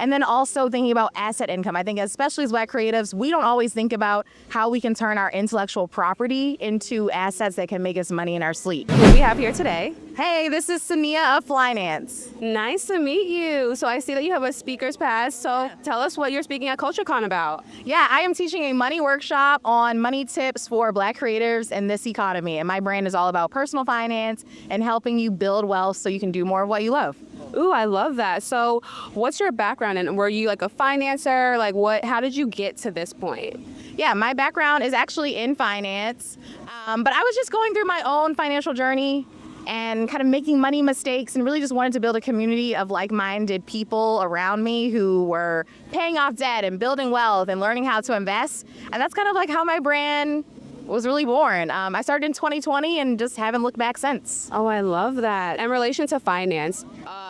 And then also thinking about asset income. I think especially as Black creatives, we don't always think about how we can turn our intellectual property into assets that can make us money in our sleep. Who we have here today? Hey, this is Cinneah of Flynanced. Nice to meet you. So I see that you have a speaker's pass. So tell us what you're speaking at CultureCon about. Yeah, I am teaching a money workshop on money tips for Black creatives in this economy. And my brand is all about personal finance and helping you build wealth so you can do more of what you love. Ooh, I love that. So what's your background? And were you like a financer? How did you get to this point? Yeah, my background is actually in finance, but I was just going through my own financial journey and kind of making money mistakes and really just wanted to build a community of like-minded people around me who were paying off debt and building wealth and learning how to invest. And that's kind of like how my brand was really born. I started in 2020 and just haven't looked back since. Oh, I love that. In relation to finance,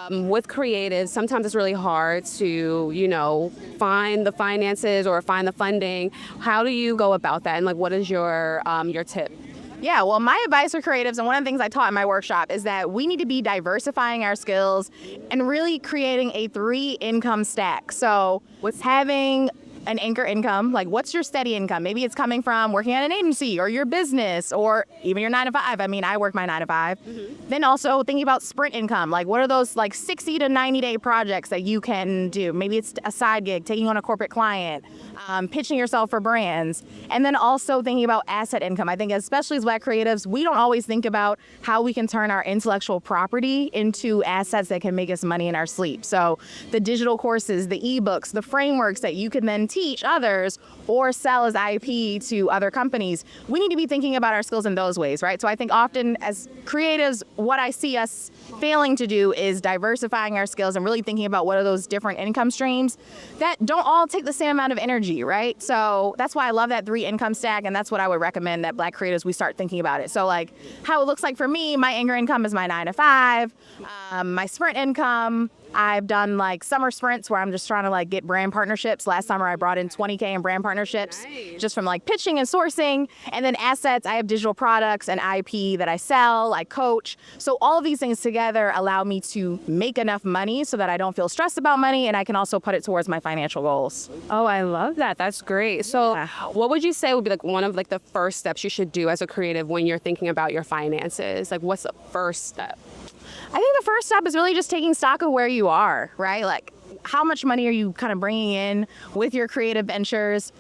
with creatives, sometimes it's really hard to, find the finances or find the funding. How do you go about that? And what is your tip? Yeah, well, my advice for creatives, and one of the things I taught in my workshop, is that we need to be diversifying our skills and really creating a 3-income stack. So with having an anchor income, what's your steady income? Maybe it's coming from working at an agency or your business or even your 9 to 5. I mean, I work my 9 to 5. Mm-hmm. Then also thinking about sprint income. What are those 60 to 90 day projects that you can do? Maybe it's a side gig, taking on a corporate client, pitching yourself for brands. And then also thinking about asset income. I think especially as Black creatives, we don't always think about how we can turn our intellectual property into assets that can make us money in our sleep. So the digital courses, the ebooks, the frameworks that you can then teach others or sell as IP to other companies, we need to be thinking about our skills in those ways, right? So I think often as creatives, what I see us failing to do is diversifying our skills and really thinking about what are those different income streams that don't all take the same amount of energy, right? So that's why I love that 3-income stack, and that's what I would recommend that Black creatives, we start thinking about it. So how it looks like for me, my anchor income is my 9 to 5, my sprint income, I've done summer sprints where I'm just trying to get brand partnerships. Last summer I brought in $20K in brand partnerships. Nice. Just from pitching and sourcing. And then assets, I have digital products and IP that I sell, I coach. So all of these things together allow me to make enough money so that I don't feel stressed about money, and I can also put it towards my financial goals. Oh, I love that. That's great. So what would you say would be one of the first steps you should do as a creative when you're thinking about your finances? What's the first step? I think the first step is really just taking stock of where you are, right? How much money are you kind of bringing in with your creative ventures,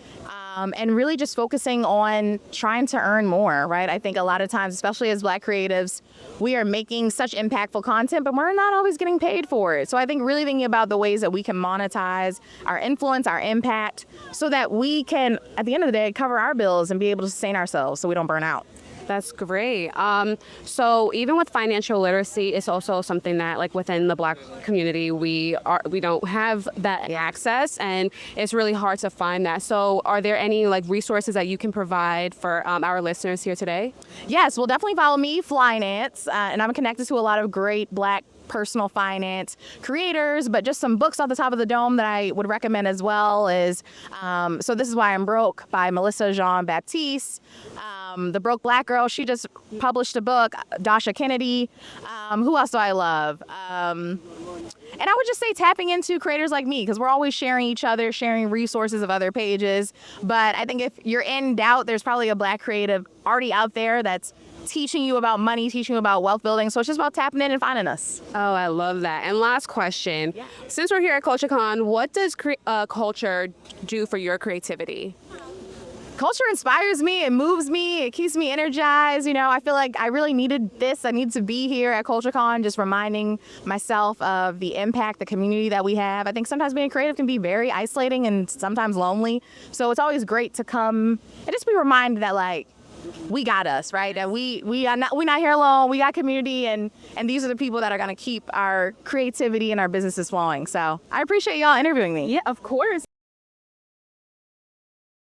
and really just focusing on trying to earn more, right? I think a lot of times, especially as Black creatives, we are making such impactful content, but we're not always getting paid for it. So I think really thinking about the ways that we can monetize our influence, our impact, so that we can, at the end of the day, cover our bills and be able to sustain ourselves so we don't burn out. That's great. So even with financial literacy, it's also something that within the Black community, we don't have that access, and it's really hard to find that. So are there any resources that you can provide for our listeners here today? Yes, well, definitely follow me, Flynanced, and I'm connected to a lot of great Black personal finance creators, but just some books off the top of the dome that I would recommend as well is So This Is Why I'm Broke by Melissa Jean Baptiste. The Broke Black Girl, she just published a book. Dasha Kennedy. Who else do I love? And I would just say tapping into creators like me, because we're always sharing each other, sharing resources of other pages. But I think if you're in doubt, there's probably a Black creative already out there that's teaching you about money, teaching you about wealth building. So it's just about tapping in and finding us. Oh, I love that. And last question. Yeah. Since we're here at CultureCon, what does culture do for your creativity? Culture inspires me, it moves me, it keeps me energized. I feel like I really needed this. I need to be here at CultureCon, just reminding myself of the impact, the community that we have. I think sometimes being creative can be very isolating and sometimes lonely. So it's always great to come and just be reminded that we got us, right? And we're not here alone. We got community, and these are the people that are going to keep our creativity and our businesses flowing. So I appreciate y'all interviewing me. Yeah, of course.